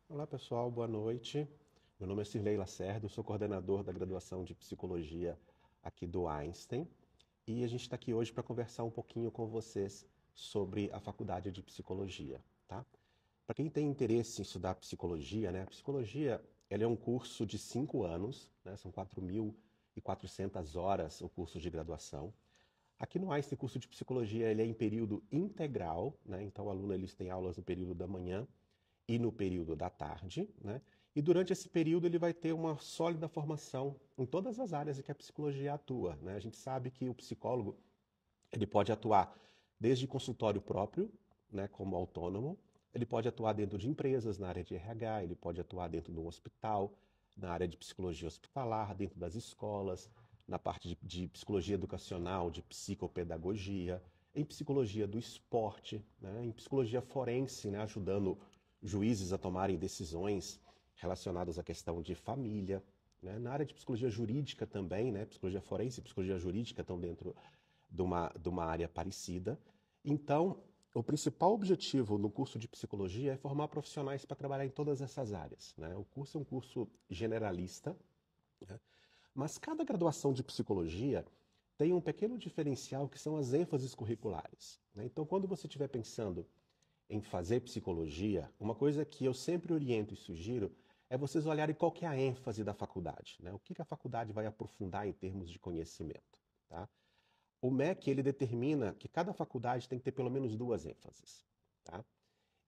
Olá pessoal, boa noite. Meu nome é Cirlei Lacerda, eu sou coordenador da graduação de Psicologia aqui do Einstein e a gente está aqui hoje para conversar um pouquinho com vocês sobre a Faculdade de Psicologia, tá? Para quem tem interesse em estudar psicologia, né? A psicologia ela é um curso de 5 anos, né? São 4.400 horas o curso de graduação. Aqui no Einstein, o curso de Psicologia ele é em período integral, né? Então o aluno eles têm aulas no período da manhã e no período da tarde, né? E durante esse período ele vai ter uma sólida formação em todas as áreas em que a psicologia atua, né? A gente sabe que o psicólogo ele pode atuar desde consultório próprio, né, como autônomo, ele pode atuar dentro de empresas na área de RH, ele pode atuar dentro de um hospital, na área de psicologia hospitalar, dentro das escolas, na parte de psicologia educacional, de psicopedagogia, em psicologia do esporte, né, em psicologia forense, né, ajudando juízes a tomarem decisões relacionadas à questão de família, né, na área de psicologia jurídica também, né, psicologia forense e psicologia jurídica estão dentro de uma área parecida. Então, o principal objetivo no curso de psicologia é formar profissionais para trabalhar em todas essas áreas, né? O curso é um curso generalista, né? Mas cada graduação de psicologia tem um pequeno diferencial que são as ênfases curriculares, né? Então, quando você estiver pensando em fazer psicologia, uma coisa que eu sempre oriento e sugiro é vocês olharem qual que é a ênfase da faculdade, né? O que a faculdade vai aprofundar em termos de conhecimento, tá? O MEC ele determina que cada faculdade tem que ter pelo menos duas ênfases, tá?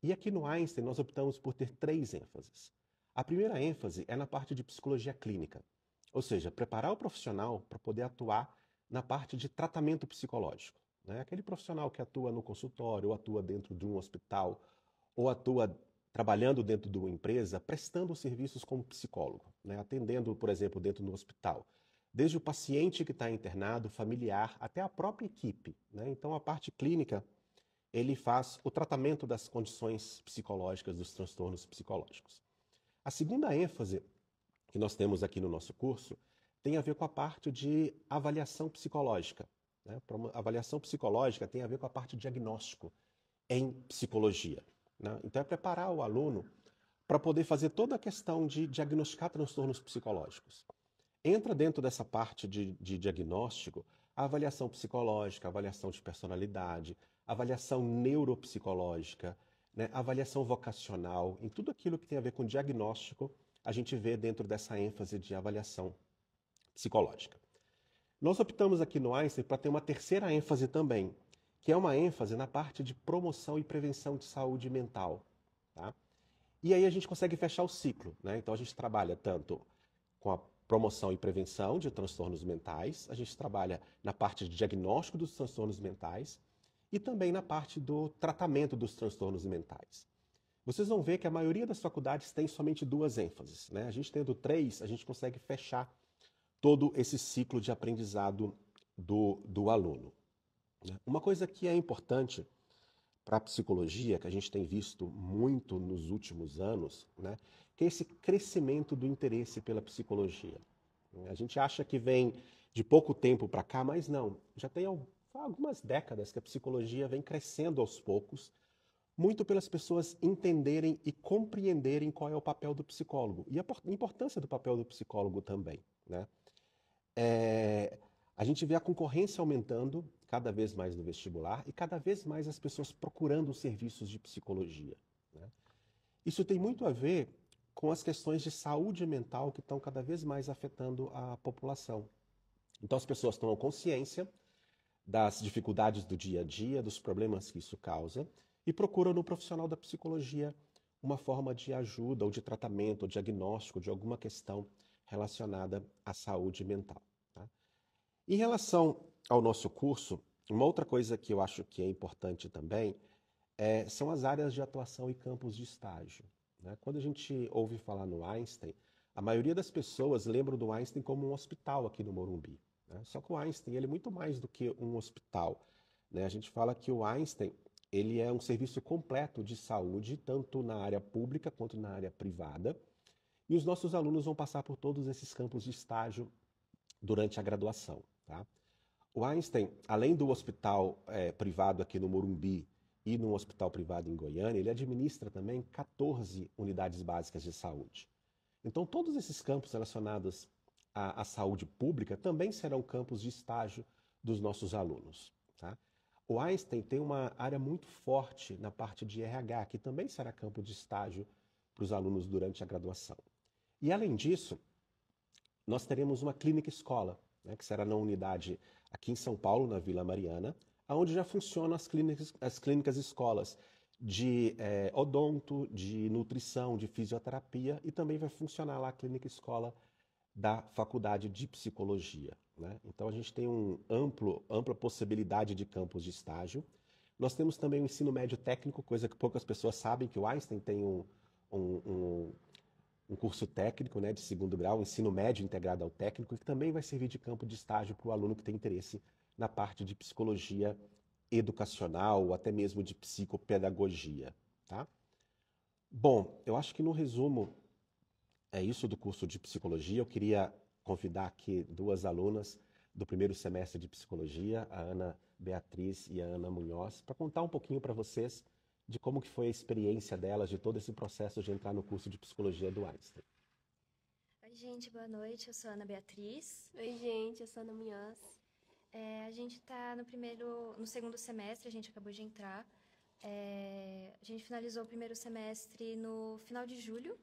E aqui no Einstein nós optamos por ter três ênfases. A primeira ênfase é na parte de psicologia clínica, ou seja, preparar o profissional para poder atuar na parte de tratamento psicológico, né? Aquele profissional que atua no consultório, ou atua dentro de um hospital, ou atua trabalhando dentro de uma empresa, prestando serviços como psicólogo, né? Atendendo, por exemplo, dentro do hospital. Desde o paciente que está internado, familiar, até a própria equipe, né? Então, a parte clínica, ele faz o tratamento das condições psicológicas, dos transtornos psicológicos. A segunda ênfase que nós temos aqui no nosso curso tem a ver com a parte de avaliação psicológica, né? Avaliação psicológica tem a ver com a parte de diagnóstico em psicologia, né? Então, é preparar o aluno para poder fazer toda a questão de diagnosticar transtornos psicológicos. Entra dentro dessa parte de diagnóstico a avaliação psicológica, a avaliação de personalidade, a avaliação neuropsicológica, né, a avaliação vocacional, em tudo aquilo que tem a ver com diagnóstico, a gente vê dentro dessa ênfase de avaliação psicológica. Nós optamos aqui no Einstein para ter uma terceira ênfase também, que é uma ênfase na parte de promoção e prevenção de saúde mental, tá? E aí a gente consegue fechar o ciclo, né? Então a gente trabalha tanto com a promoção e prevenção de transtornos mentais, a gente trabalha na parte de diagnóstico dos transtornos mentais e também na parte do tratamento dos transtornos mentais. Vocês vão ver que a maioria das faculdades tem somente duas ênfases, né? A gente tendo três, a gente consegue fechar todo esse ciclo de aprendizado do aluno, né? Uma coisa que é importante para a psicologia, que a gente tem visto muito nos últimos anos, né, que é esse crescimento do interesse pela psicologia. A gente acha que vem de pouco tempo para cá, mas não. Já tem algumas décadas que a psicologia vem crescendo aos poucos, muito pelas pessoas entenderem e compreenderem qual é o papel do psicólogo e a importância do papel do psicólogo também, né? É, a gente vê a concorrência aumentando cada vez mais no vestibular e cada vez mais as pessoas procurando serviços de psicologia, né? Isso tem muito a ver com as questões de saúde mental que estão cada vez mais afetando a população. Então as pessoas tomam consciência das dificuldades do dia a dia, dos problemas que isso causa e procuram no profissional da psicologia uma forma de ajuda ou de tratamento ou diagnóstico de alguma questão relacionada à saúde mental, tá? Em relação ao nosso curso, uma outra coisa que eu acho que é importante também são as áreas de atuação e campos de estágio, né? Quando a gente ouve falar no Einstein, a maioria das pessoas lembra do Einstein como um hospital aqui no Morumbi, né? Só que o Einstein ele é muito mais do que um hospital, né? A gente fala que o Einstein ele é um serviço completo de saúde, tanto na área pública quanto na área privada, e os nossos alunos vão passar por todos esses campos de estágio durante a graduação, tá? O Einstein, além do hospital privado aqui no Morumbi e num hospital privado em Goiânia, ele administra também 14 unidades básicas de saúde. Então, todos esses campos relacionados à saúde pública também serão campos de estágio dos nossos alunos, tá? O Einstein tem uma área muito forte na parte de RH, que também será campo de estágio para os alunos durante a graduação. E, além disso, nós teremos uma clínica escola, né, que será na unidade aqui em São Paulo, na Vila Mariana, onde já funcionam as clínicas escolas de odonto, de nutrição, de fisioterapia, e também vai funcionar lá a clínica escola da Faculdade de Psicologia, né? Então a gente tem ampla possibilidade de campos de estágio. Nós temos também o ensino médio técnico, coisa que poucas pessoas sabem, que o Einstein tem um curso técnico, né, de segundo grau, ensino médio integrado ao técnico, que também vai servir de campo de estágio para o aluno que tem interesse na parte de psicologia educacional ou até mesmo de psicopedagogia, tá? Bom, eu acho que no resumo é isso do curso de psicologia. Eu queria convidar aqui duas alunas do primeiro semestre de psicologia, a Ana Beatriz e a Ana Munhoz, para contar um pouquinho para vocês de como que foi a experiência delas, de todo esse processo de entrar no curso de psicologia do Einstein. Oi, gente, boa noite. Eu sou a Ana Beatriz. Oi, gente, eu sou a Ana Munhoz. A gente está no segundo semestre, a gente acabou de entrar. A gente finalizou o primeiro semestre no final de julho.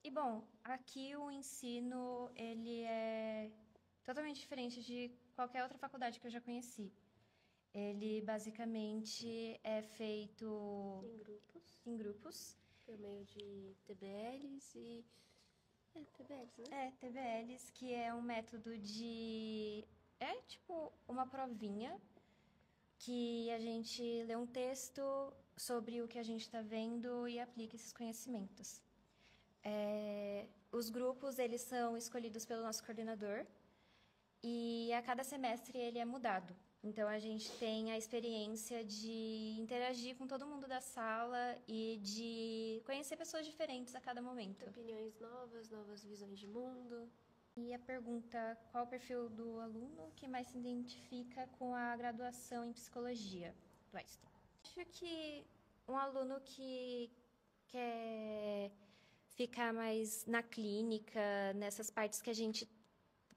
E, bom, aqui o ensino, ele é totalmente diferente de qualquer outra faculdade que eu já conheci. Ele, basicamente, é feito Em grupos, em grupos. por meio de TBLs e... TBLs, né? TBLs, que é um método de... É tipo uma provinha que a gente lê um texto sobre o que a gente está vendo e aplica esses conhecimentos. Os grupos, eles são escolhidos pelo nosso coordenador e a cada semestre ele é mudado. Então, a gente tem a experiência de interagir com todo mundo da sala e de conhecer pessoas diferentes a cada momento. Opiniões novas, novas visões de mundo. E a pergunta, qual o perfil do aluno que mais se identifica com a graduação em psicologia do Einstein? Acho que um aluno que quer ficar mais na clínica, nessas partes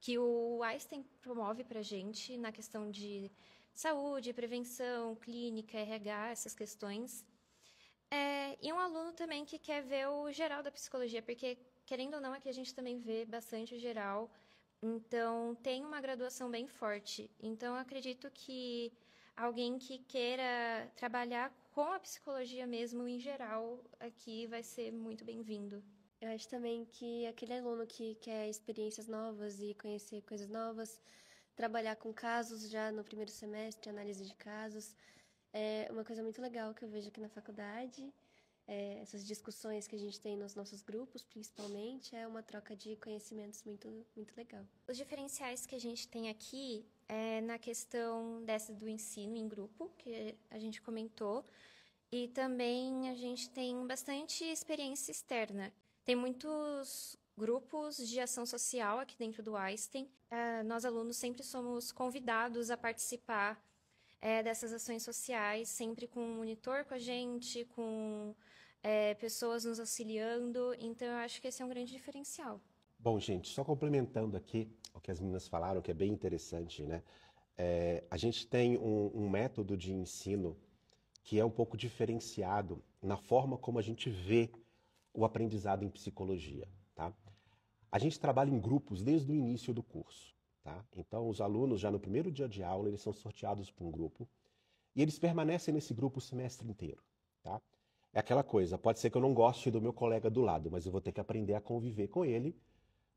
que o Einstein promove pra gente na questão de saúde, prevenção, clínica, RH, essas questões. E um aluno também que quer ver o geral da psicologia, porque, querendo ou não, aqui a gente também vê bastante o geral. Então, tem uma graduação bem forte. Então, eu acredito que alguém que queira trabalhar com a psicologia mesmo, em geral, aqui vai ser muito bem-vindo. Eu acho também que aquele aluno que quer experiências novas e conhecer coisas novas, trabalhar com casos já no primeiro semestre, análise de casos, é uma coisa muito legal que eu vejo aqui na faculdade. Essas discussões que a gente tem nos nossos grupos, principalmente, é uma troca de conhecimentos muito, muito legal. Os diferenciais que a gente tem aqui é na questão do ensino em grupo, que a gente comentou, e também a gente tem bastante experiência externa. Tem muitos grupos de ação social aqui dentro do Einstein. Nós, alunos, sempre somos convidados a participar dessas ações sociais, sempre com um monitor com a gente, com pessoas nos auxiliando. Então, eu acho que esse é um grande diferencial. Bom, gente, só complementando aqui o que as meninas falaram, que é bem interessante, né? A gente tem um método de ensino que é um pouco diferenciado na forma como a gente vê o aprendizado em psicologia, tá? A gente trabalha em grupos desde o início do curso, tá? Então, os alunos, já no primeiro dia de aula, eles são sorteados para um grupo e eles permanecem nesse grupo o semestre inteiro, tá? É aquela coisa, pode ser que eu não goste do meu colega do lado, mas eu vou ter que aprender a conviver com ele,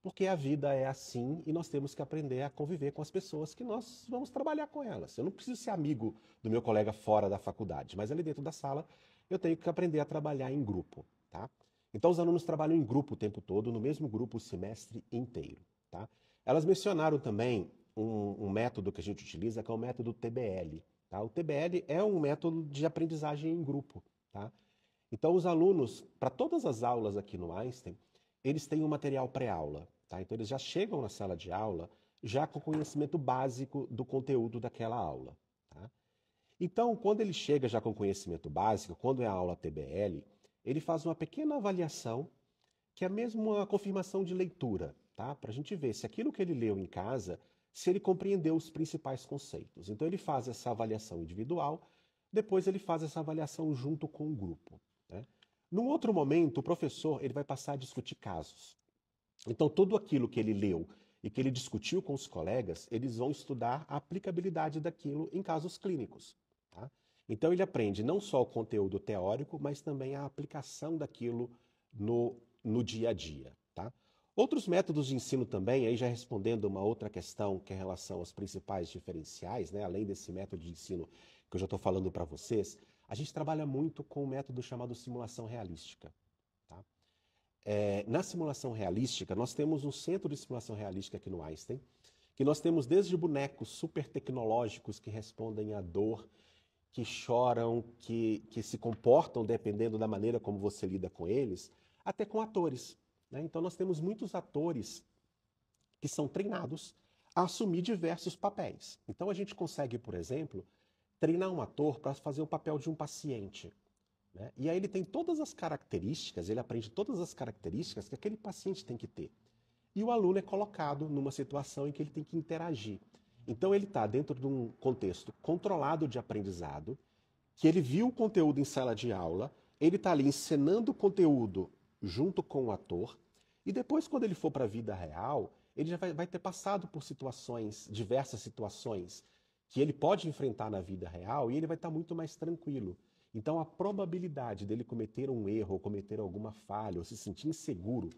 porque a vida é assim e nós temos que aprender a conviver com as pessoas que nós vamos trabalhar com elas. Eu não preciso ser amigo do meu colega fora da faculdade, mas ali dentro da sala eu tenho que aprender a trabalhar em grupo, tá? Então, os alunos trabalham em grupo o tempo todo, no mesmo grupo o semestre inteiro, tá? Elas mencionaram também um método que a gente utiliza, que é o método TBL, tá? O TBL é um método de aprendizagem em grupo, tá? Então, os alunos, para todas as aulas aqui no Einstein, eles têm um material pré-aula, tá? Então, eles já chegam na sala de aula já com conhecimento básico do conteúdo daquela aula, tá? Então, quando ele chega já com conhecimento básico, quando é a aula TBL, ele faz uma pequena avaliação, que é mesmo uma confirmação de leitura, tá? Para a gente ver se aquilo que ele leu em casa, se ele compreendeu os principais conceitos. Então, ele faz essa avaliação individual, depois ele faz essa avaliação junto com o grupo, né? Num outro momento, o professor ele vai passar a discutir casos. Então, tudo aquilo que ele leu e que ele discutiu com os colegas, eles vão estudar a aplicabilidade daquilo em casos clínicos, tá? Então, ele aprende não só o conteúdo teórico, mas também a aplicação daquilo no dia a dia, tá? Outros métodos de ensino também, aí já respondendo uma outra questão que é em relação aos principais diferenciais, né? Além desse método de ensino que eu já estou falando para vocês, a gente trabalha muito com um método chamado simulação realística, tá? Na simulação realística, nós temos um centro de simulação realística aqui no Einstein, que nós temos desde bonecos super tecnológicos que respondem à dor, que choram, que se comportam dependendo da maneira como você lida com eles, até com atores, né? Então nós temos muitos atores que são treinados a assumir diversos papéis. Então a gente consegue, por exemplo, treinar um ator para fazer o papel de um paciente, né? E aí ele tem todas as características, ele aprende todas as características que aquele paciente tem que ter. E o aluno é colocado numa situação em que ele tem que interagir. Então ele está dentro de um contexto controlado de aprendizado, que ele viu o conteúdo em sala de aula, ele está ali encenando o conteúdo junto com o ator, e depois, quando ele for para a vida real, ele já vai ter passado por situações, diversas situações, que ele pode enfrentar na vida real, e ele vai estar muito mais tranquilo. Então, a probabilidade dele cometer um erro, ou cometer alguma falha, ou se sentir inseguro,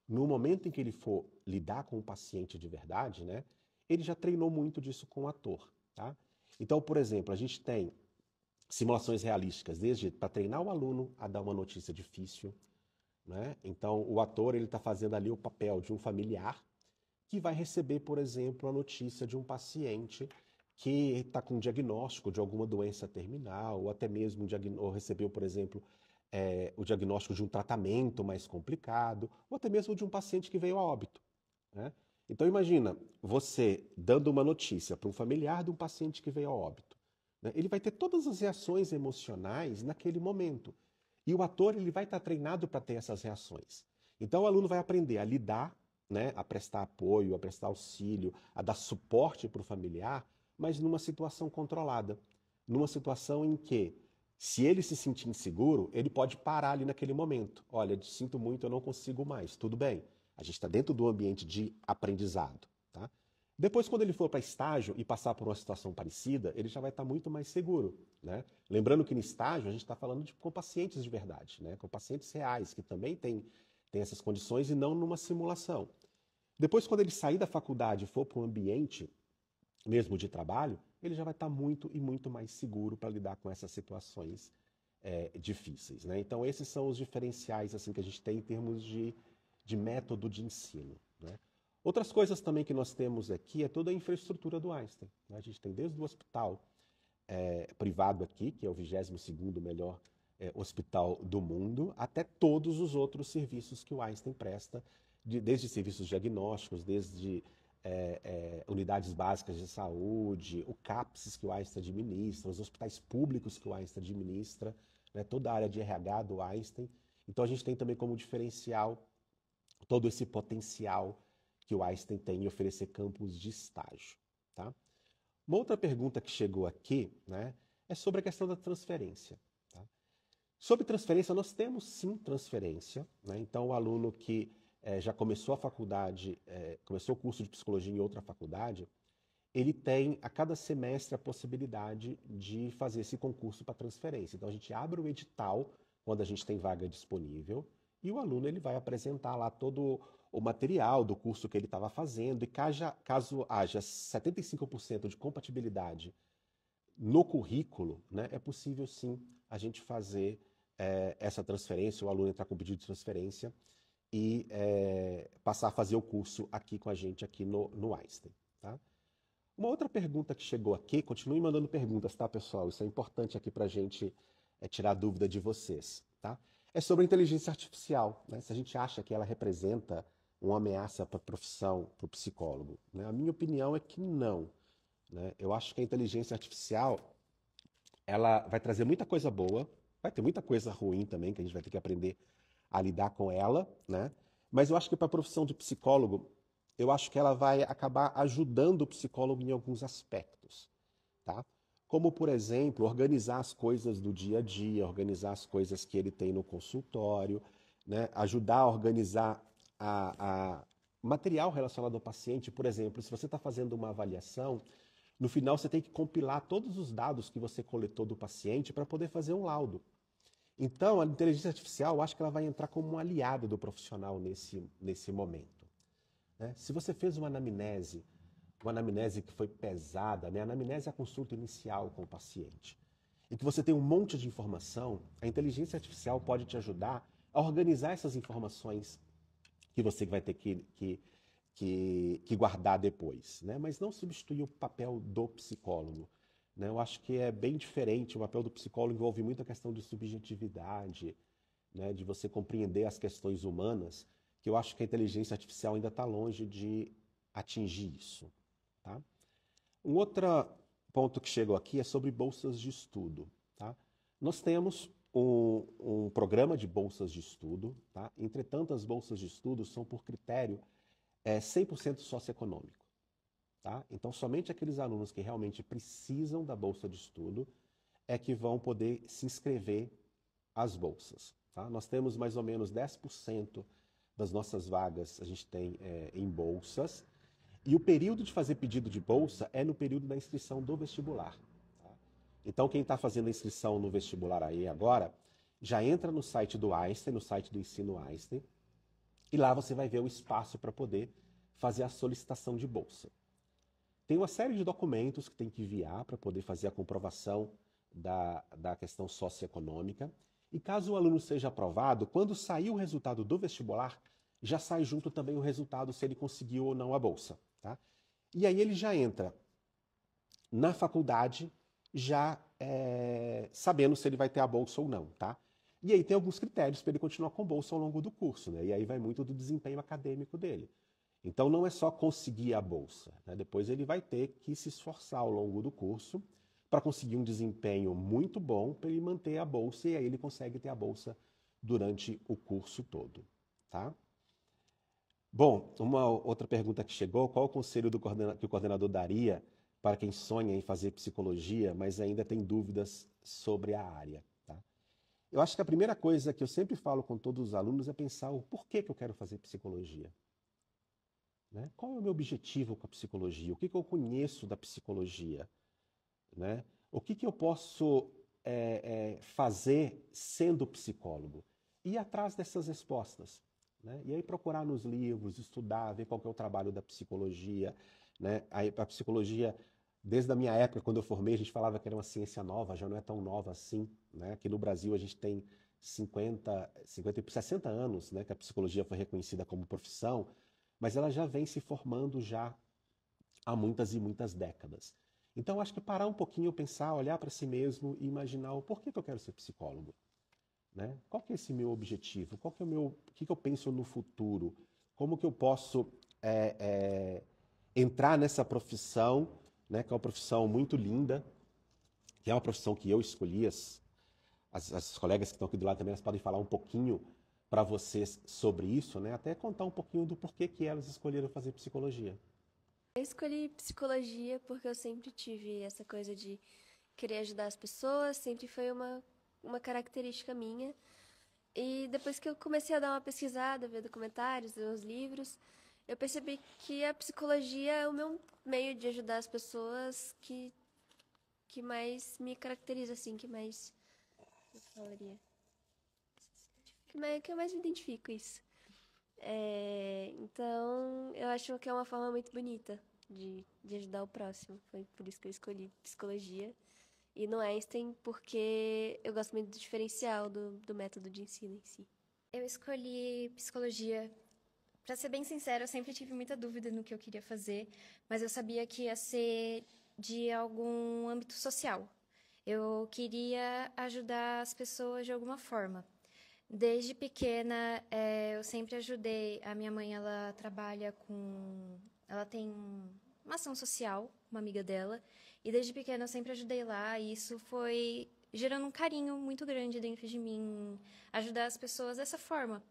no momento em que ele for lidar com o paciente de verdade, né, ele já treinou muito disso com o ator, tá? Então, por exemplo, a gente tem simulações realísticas, desde para treinar o aluno a dar uma notícia difícil, né? Então, o ator ele está fazendo ali o papel de um familiar que vai receber, por exemplo, a notícia de um paciente que está com um diagnóstico de alguma doença terminal, ou até mesmo ou recebeu, por exemplo, o diagnóstico de um tratamento mais complicado, ou até mesmo de um paciente que veio a óbito, né? Então imagina você dando uma notícia para um familiar de um paciente que veio a óbito, né? Ele vai ter todas as reações emocionais naquele momento. E o ator ele vai estar treinado para ter essas reações. Então o aluno vai aprender a lidar, né, a prestar apoio, a prestar auxílio, a dar suporte para o familiar, mas numa situação controlada. Numa situação em que, se ele se sentir inseguro, ele pode parar ali naquele momento. Olha, sinto muito, eu não consigo mais. Tudo bem. A gente está dentro do ambiente de aprendizado, tá? Depois, quando ele for para estágio e passar por uma situação parecida, ele já vai estar muito mais seguro, né? Lembrando que no estágio a gente está falando com pacientes de verdade, né? Com pacientes reais, que também têm essas condições e não numa simulação. Depois, quando ele sair da faculdade e for para um ambiente mesmo de trabalho, ele já vai estar muito e muito mais seguro para lidar com essas situações difíceis, né? Então, esses são os diferenciais assim, que a gente tem em termos de método de ensino, né? Outras coisas também que nós temos aqui é toda a infraestrutura do Einstein, né? A gente tem desde o hospital privado aqui, que é o 22º melhor hospital do mundo, até todos os outros serviços que o Einstein presta, desde serviços diagnósticos, desde unidades básicas de saúde, o CAPS que o Einstein administra, os hospitais públicos que o Einstein administra, né? Toda a área de RH do Einstein. Então a gente tem também como diferencial todo esse potencial que o Einstein tem em oferecer campos de estágio, tá? Uma outra pergunta que chegou aqui, né, é sobre a questão da transferência, tá? Sobre transferência, nós temos sim transferência, né? Então o aluno que já começou a faculdade, começou o curso de psicologia em outra faculdade, ele tem a cada semestre a possibilidade de fazer esse concurso para transferência. Então a gente abre o edital quando a gente tem vaga disponível e o aluno ele vai apresentar lá todo o material do curso que ele estava fazendo e caso haja 75% de compatibilidade no currículo, né, é possível sim a gente fazer essa transferência, o aluno entrar com pedido de transferência e passar a fazer o curso aqui com a gente aqui no Einstein, tá? Uma outra pergunta que chegou aqui, continue mandando perguntas, tá, pessoal? Isso é importante aqui para a gente tirar a dúvida de vocês, tá? É sobre a inteligência artificial, né? Se a gente acha que ela representa uma ameaça para a profissão, para o psicólogo, né? A minha opinião é que não, né? Eu acho que a inteligência artificial ela vai trazer muita coisa boa, vai ter muita coisa ruim também, que a gente vai ter que aprender a lidar com ela, né? Mas eu acho que para a profissão de psicólogo, eu acho que ela vai acabar ajudando o psicólogo em alguns aspectos, tá? Como, por exemplo, organizar as coisas do dia a dia, organizar as coisas que ele tem no consultório, né? Ajudar a organizar a material relacionado ao paciente. Por exemplo, se você está fazendo uma avaliação, no final você tem que compilar todos os dados que você coletou do paciente para poder fazer um laudo. Então, a inteligência artificial, eu acho que ela vai entrar como um aliado do profissional nesse momento, né? Se você fez uma anamnese que foi pesada, né? A anamnese é a consulta inicial com o paciente, e que você tem um monte de informação, a inteligência artificial pode te ajudar a organizar essas informações que você vai ter que guardar depois, né? Mas não substituir o papel do psicólogo, né? Eu acho que é bem diferente. O papel do psicólogo envolve muito a questão de subjetividade, né? De você compreender as questões humanas, que eu acho que a inteligência artificial ainda está longe de atingir isso, tá? Um outro ponto que chegou aqui é sobre bolsas de estudo, tá? Nós temos um programa de bolsas de estudo, tá? Entretanto, as bolsas de estudo são por critério 100% socioeconômico, tá? Então, somente aqueles alunos que realmente precisam da bolsa de estudo é que vão poder se inscrever às bolsas, tá? Nós temos mais ou menos 10% das nossas vagas a gente tem em bolsas, e o período de fazer pedido de bolsa é no período da inscrição do vestibular, tá? Então, quem está fazendo a inscrição no vestibular aí agora, já entra no site do Einstein, no site do Ensino Einstein, e lá você vai ver o espaço para poder fazer a solicitação de bolsa. Tem uma série de documentos que tem que enviar para poder fazer a comprovação da questão socioeconômica. E caso o aluno seja aprovado, quando sair o resultado do vestibular, já sai junto também o resultado se ele conseguiu ou não a bolsa, tá? E aí ele já entra na faculdade já sabendo se ele vai ter a bolsa ou não, tá? E aí tem alguns critérios para ele continuar com bolsa ao longo do curso, né? E aí vai muito do desempenho acadêmico dele. Então não é só conseguir a bolsa, né? Depois ele vai ter que se esforçar ao longo do curso para conseguir um desempenho muito bom para ele manter a bolsa, e aí ele consegue ter a bolsa durante o curso todo, tá? Bom, uma outra pergunta que chegou: qual o conselho que o coordenador daria para quem sonha em fazer psicologia, mas ainda tem dúvidas sobre a área, tá? Eu acho que a primeira coisa que eu sempre falo com todos os alunos é pensar o porquê que eu quero fazer psicologia, né? Qual é o meu objetivo com a psicologia? O que eu conheço da psicologia, né? O que eu posso fazer sendo psicólogo? Ir atrás dessas respostas, né? E aí procurar nos livros, estudar, ver qual que é o trabalho da psicologia, né? A psicologia, desde a minha época, quando eu formei, a gente falava que era uma ciência nova, já não é tão nova assim, né? Aqui no Brasil a gente tem 60 anos, né, que a psicologia foi reconhecida como profissão, mas ela já vem se formando já há muitas e muitas décadas. Então, acho que parar um pouquinho, pensar, olhar para si mesmo e imaginar o porquê que eu quero ser psicólogo, né? Qual que é esse meu objetivo? Qual que é o que eu penso no futuro? Como que eu posso entrar nessa profissão, né, que é uma profissão muito linda, que é uma profissão que eu escolhi. As colegas que estão aqui do lado também, elas podem falar um pouquinho para vocês sobre isso, né? Até contar um pouquinho do porquê que elas escolheram fazer psicologia. Eu escolhi psicologia porque eu sempre tive essa coisa de querer ajudar as pessoas, sempre foi uma característica minha. E depois que eu comecei a dar uma pesquisada, ver documentários, ver os livros, eu percebi que a psicologia é o meu meio de ajudar as pessoas que mais me caracteriza, assim, que mais... Eu falaria... Que eu mais me identifico, isso. Então, eu acho que é uma forma muito bonita de ajudar o próximo. Foi por isso que eu escolhi psicologia. E no Einstein, porque eu gosto muito do diferencial do método de ensino em si. Eu escolhi psicologia. Para ser bem sincera, eu sempre tive muita dúvida no que eu queria fazer, mas eu sabia que ia ser de algum âmbito social. Eu queria ajudar as pessoas de alguma forma. Desde pequena, eu sempre ajudei. A minha mãe, ela trabalha com... Ela tem uma ação social, uma amiga dela, E desde pequena eu sempre ajudei lá, e isso foi gerando um carinho muito grande dentro de mim, ajudar as pessoas dessa forma.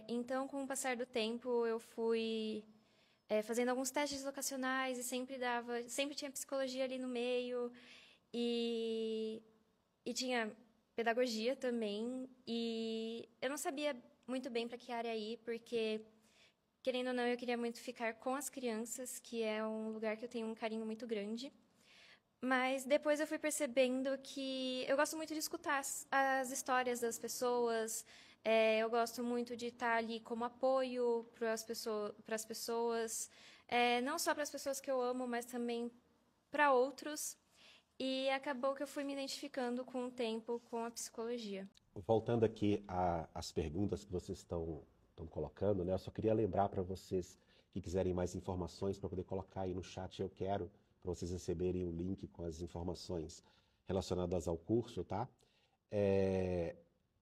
Então, com o passar do tempo, eu fui fazendo alguns testes vocacionais e sempre tinha psicologia ali no meio e, e tinha pedagogia também. E eu não sabia muito bem para que área ir, porque, querendo ou não, eu queria muito ficar com as crianças, que é um lugar que eu tenho um carinho muito grande. Mas depois eu fui percebendo que eu gosto muito de escutar as histórias das pessoas. Eu gosto muito de estar ali como apoio para as pessoas, não só para as pessoas que eu amo, mas também para outros. E acabou que eu fui me identificando com o tempo com a psicologia. Voltando aqui às perguntas que vocês estão colocando, né? Eu só queria lembrar para vocês que quiserem mais informações para poder colocar aí no chat eu quero, para vocês receberem o link com as informações relacionadas ao curso, tá?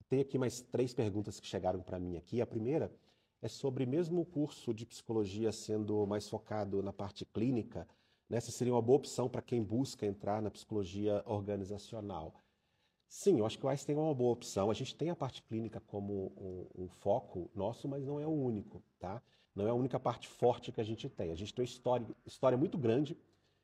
Tem aqui mais 3 perguntas que chegaram para mim aqui. A primeira é sobre mesmo o curso de psicologia sendo mais focado na parte clínica, né? Essa seria uma boa opção para quem busca entrar na psicologia organizacional. Sim, eu acho que o Einstein é uma boa opção. A gente tem a parte clínica como um foco nosso, mas não é o único, tá? Não é a única parte forte que a gente tem. A gente tem uma história muito grande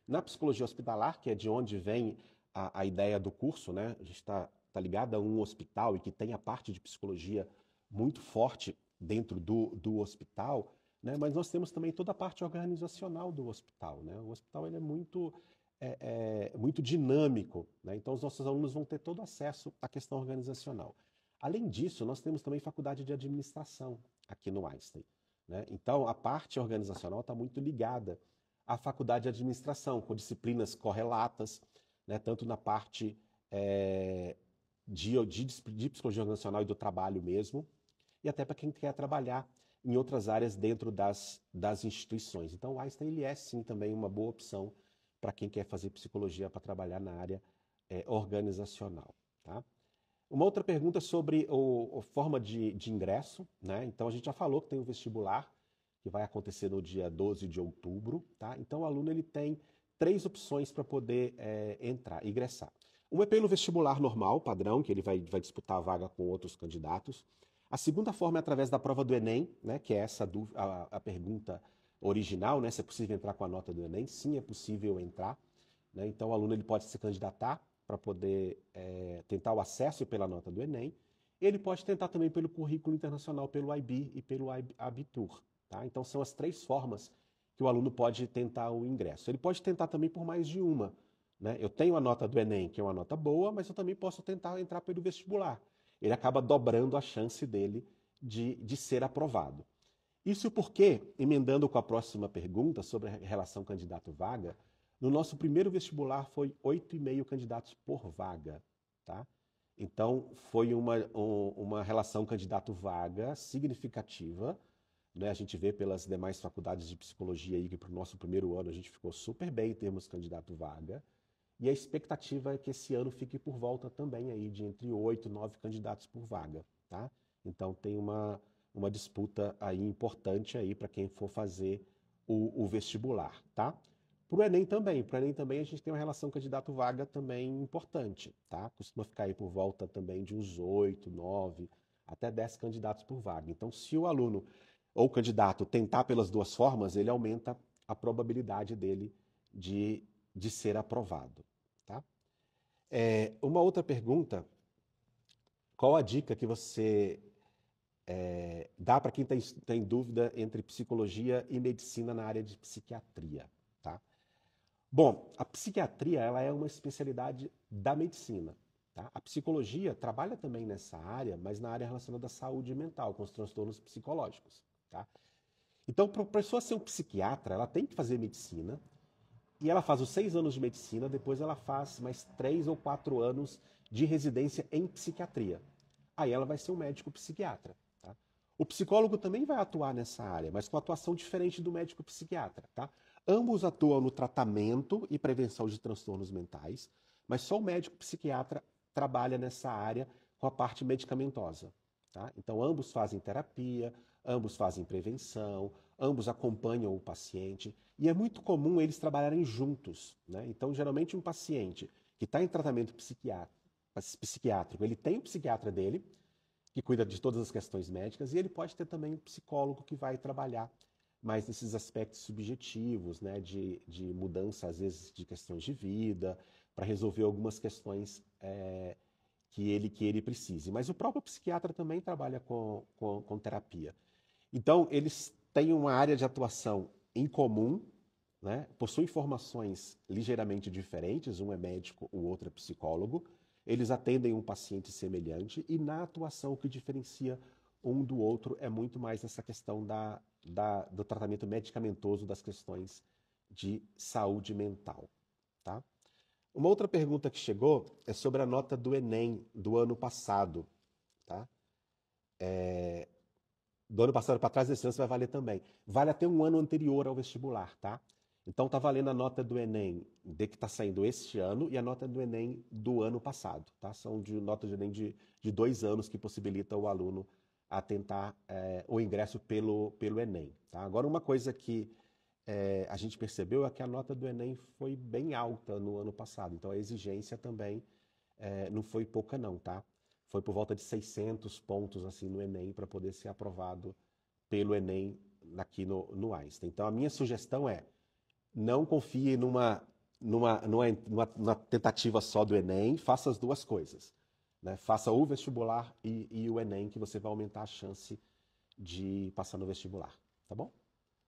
na psicologia hospitalar, que é de onde vem a ideia do curso, né? A gente está ligado a um hospital e que tem a parte de psicologia muito forte dentro do hospital, né? Mas nós temos também toda a parte organizacional do hospital, né? O hospital ele é muito dinâmico, né? Então os nossos alunos vão ter todo acesso à questão organizacional. Além disso, nós temos também faculdade de administração aqui no Einstein, né? Então a parte organizacional está muito ligada à faculdade de administração, com disciplinas correlatas, né? Tanto na parte de psicologia organizacional e do trabalho mesmo, e até para quem quer trabalhar em outras áreas dentro das instituições. Então o Einstein ele é sim também uma boa opção para quem quer fazer psicologia para trabalhar na área organizacional. Tá? Uma outra pergunta sobre a forma de ingresso, né? Então a gente já falou que tem o vestibular, que vai acontecer no dia 12 de outubro. Tá? Então o aluno ele tem 3 opções para poder ingressar. Uma é pelo vestibular normal, padrão, que ele vai disputar a vaga com outros candidatos. A segunda forma é através da prova do Enem, né? Que é a pergunta original, né? Se é possível entrar com a nota do Enem. Sim, é possível entrar, né? Então o aluno ele pode se candidatar para poder tentar o acesso pela nota do Enem. Ele pode tentar também pelo currículo internacional, pelo IB e pelo Abitur. Tá? Então são as 3 formas que o aluno pode tentar o ingresso. Ele pode tentar também por mais de uma, né? Eu tenho a nota do Enem, que é uma nota boa, mas eu também posso tentar entrar pelo vestibular. Ele acaba dobrando a chance dele de ser aprovado. Isso porque, emendando com a próxima pergunta sobre a relação candidato-vaga, no nosso primeiro vestibular foi 8,5 candidatos por vaga. Tá? Então, foi uma relação candidato-vaga significativa. Né? A gente vê pelas demais faculdades de psicologia aí que para o nosso primeiro ano a gente ficou super bem em termos candidato-vaga. E a expectativa é que esse ano fique por volta também aí de entre 8 e 9 candidatos por vaga. Tá? Então, tem uma disputa aí importante aí para quem for fazer o vestibular, tá? Para o Enem também a gente tem uma relação candidato-vaga também importante, tá? Costuma ficar aí por volta também de uns 8, 9, até 10 candidatos por vaga. Então, se o aluno ou o candidato tentar pelas 2 formas, ele aumenta a probabilidade dele de ser aprovado, tá? Uma outra pergunta, qual a dica que você dá para quem tem dúvida entre psicologia e medicina na área de psiquiatria, tá? Bom, a psiquiatria ela é uma especialidade da medicina, tá? A psicologia trabalha também nessa área, mas na área relacionada à saúde mental, com os transtornos psicológicos, tá? Então, para a pessoa ser um psiquiatra, ela tem que fazer medicina, e ela faz os 6 anos de medicina, depois ela faz mais 3 ou 4 anos de residência em psiquiatria. Aí ela vai ser um médico psiquiatra. Tá? O psicólogo também vai atuar nessa área, mas com atuação diferente do médico psiquiatra. Tá? Ambos atuam no tratamento e prevenção de transtornos mentais, mas só o médico psiquiatra trabalha nessa área com a parte medicamentosa. tá? Então, ambos fazem terapia, ambos fazem prevenção, ambos acompanham o paciente, e é muito comum eles trabalharem juntos, né? Então, geralmente, um paciente que está em tratamento psiquiátrico, ele tem o psiquiatra dele, que cuida de todas as questões médicas, e ele pode ter também um psicólogo que vai trabalhar mais nesses aspectos subjetivos, né, de mudança, às vezes, de questões de vida, para resolver algumas questões que ele precise. Mas o próprio psiquiatra também trabalha com terapia. Então, eles têm uma área de atuação em comum, né, possuem formações ligeiramente diferentes, um é médico, o outro é psicólogo, eles atendem um paciente semelhante e na atuação o que diferencia um do outro é muito mais essa questão do tratamento medicamentoso das questões de saúde mental, tá? Uma outra pergunta que chegou é sobre a nota do Enem do ano passado, tá? Do ano passado para trás, esse ano você vai valer também. Vale até um ano anterior ao vestibular, tá? Então tá valendo a nota do Enem que está saindo este ano e a nota do Enem do ano passado, tá? São notas de Enem de 2 anos que possibilita o aluno a tentar o ingresso pelo Enem, tá? Agora, uma coisa que a gente percebeu é que a nota do Enem foi bem alta no ano passado, então a exigência também não foi pouca não, tá? Foi por volta de 600 pontos assim no Enem para poder ser aprovado pelo Enem aqui no Einstein. Então a minha sugestão é não confie numa tentativa só do Enem, faça as duas coisas, né? Faça o vestibular e o Enem, que você vai aumentar a chance de passar no vestibular, tá bom?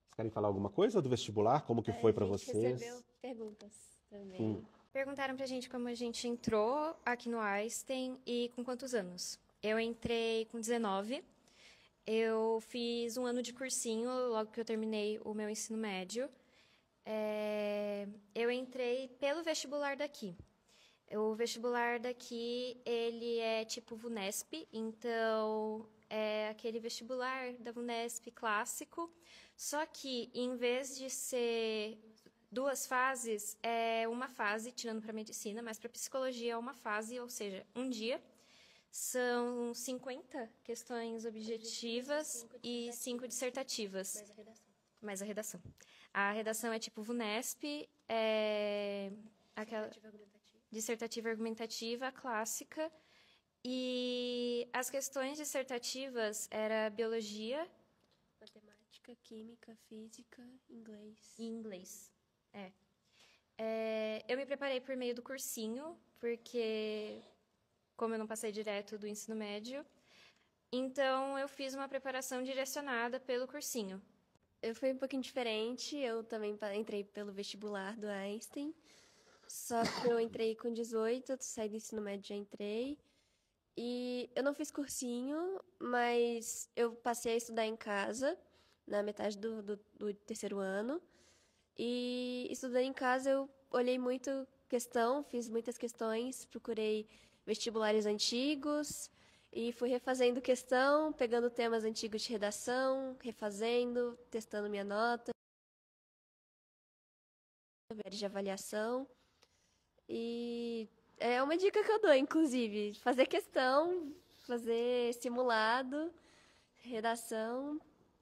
Vocês querem falar alguma coisa do vestibular? Como que foi para A gente vocês? recebeu perguntas também. Perguntaram pra gente como a gente entrou aqui no Einstein e com quantos anos. Eu entrei com 19. Eu fiz um ano de cursinho logo que eu terminei o meu ensino médio. Eu entrei pelo vestibular daqui. O vestibular daqui, ele é tipo VUNESP, então é aquele vestibular da VUNESP clássico, só que em vez de ser 2 fases, é uma fase, tirando para medicina, mas para psicologia é uma fase, ou seja, um dia. São 50 questões objetivas e 5 dissertativas. Mais a redação. A redação é tipo VUNESP, aquela dissertativa argumentativa clássica. E as questões dissertativas era biologia, Matemática, química, física, inglês. e inglês. Eu me preparei por meio do cursinho, porque como eu não passei direto do ensino médio, então eu fiz uma preparação direcionada pelo cursinho. Eu fui um pouquinho diferente, eu também entrei pelo vestibular do Einstein, só que eu entrei com 18, saí do ensino médio já entrei, e eu não fiz cursinho, mas eu passei a estudar em casa, na metade do 3º ano, e estudando em casa eu olhei muito questão, fiz muitas questões, procurei vestibulares antigos, e fui refazendo questão, pegando temas antigos de redação, refazendo, testando minha nota, de avaliação. E é uma dica que eu dou, inclusive, fazer questão, fazer simulado, redação,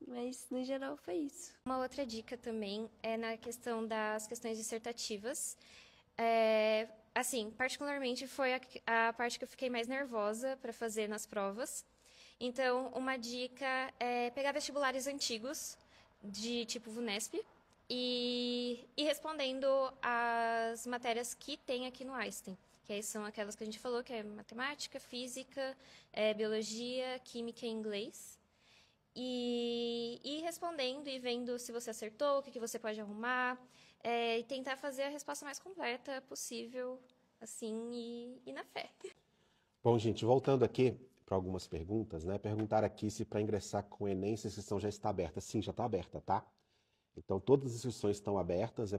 mas no geral foi isso. Uma outra dica também é na questão das questões dissertativas. Assim, particularmente foi a parte que eu fiquei mais nervosa para fazer nas provas. Então, uma dica é pegar vestibulares antigos, de tipo VUNESP, e ir respondendo as matérias que tem aqui no Einstein. Que aí são aquelas que a gente falou, que é matemática, física, biologia, química e inglês. E ir respondendo e vendo se você acertou, o que você pode arrumar, e tentar fazer a resposta mais completa possível, assim, e na fé. Bom, gente, voltando aqui para algumas perguntas, né? Perguntaram aqui se para ingressar com o Enem, se a inscrição já está aberta. Sim, já está aberta, tá? Então, todas as inscrições estão abertas,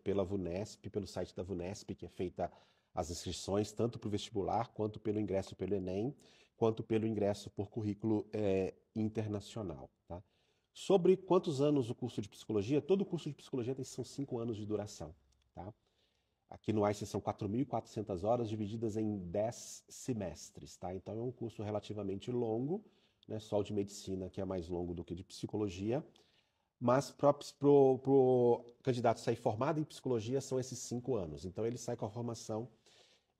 pela VUNESP, pelo site da VUNESP, que é feita as inscrições, tanto para o vestibular, quanto pelo ingresso pelo Enem, quanto pelo ingresso por currículo internacional, tá? Sobre quantos anos o curso de psicologia, todo curso de psicologia são 5 anos de duração, tá? Aqui no Einstein são 4.400 horas divididas em 10 semestres, tá? Então é um curso relativamente longo, né? Só o de medicina que é mais longo do que de psicologia. Mas para o candidato sair formado em psicologia são esses 5 anos. Então ele sai com a formação